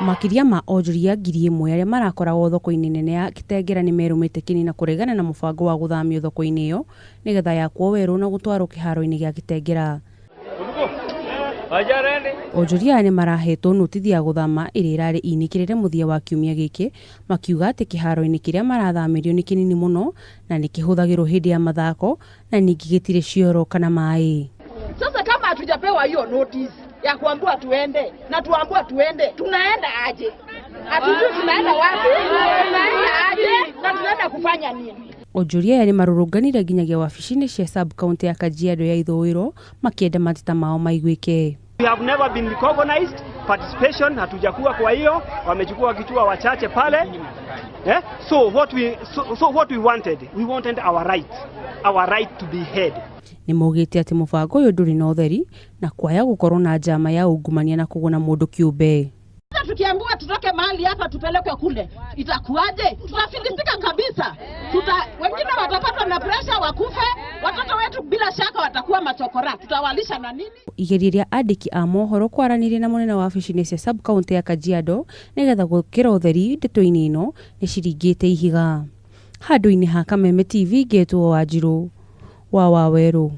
Makiria ma Onjoria 1,000 aria marakoragwo thoko-ini nene ya Kitengela ni merumite kinina kuregana na mubango wa guthamio thoko-ini iyo nigetha yakwo weru na gutwarwo kiharo-ini gia Kitengela. Onjoria ni marahetwo notithi ya guthama iria irari inikirire muthia wa kiumia giki makiuga ati kiharo-ini kiria marathamirio ni kinini muno na ni kihuthagirwo hindi ya mathako na ningi gitire cioro kana mai. Sasa kama hatujapewa hiyo notice ya kuambiwa tuende na tuambiwa tuende, tunaenda aje? Hatujui tunaenda wapi, tunaenda aje na tunaenda kufanya nini? Onjoria ni marũrũnganire nginyagia wabici-ini cia sub county ya Kajiado ya ithũĩro makienda mateta mao maiguike. We have never been recognized participation, hatujakuwa kwa hiyo, wamechukua kichua wachache pale. So what we wanted our right to be heard. Nimaugite ati mubango uyu nduri na utheri na kwaya gukorwo na njama ya ungumania na kuguna mundu kiumbe. Tukiambiwa tutoke mahali hapa tupelekwe kule, itakuaje? Tutafilisika kabisa. Wengine watapata na pressure wakufe, watoto wetu bila shaka watakuwa machokora. Tutawalisha na nini? Igeriria andiki a mohoro kwaranirie na munene wa wabici-ini cia sub county ya Kajiado nigetha gukira utheri ndeto-ini ino ni ciringite ihiga. Handu-ini ha Kameme TV ngetwo Wanjiru wa Waweru.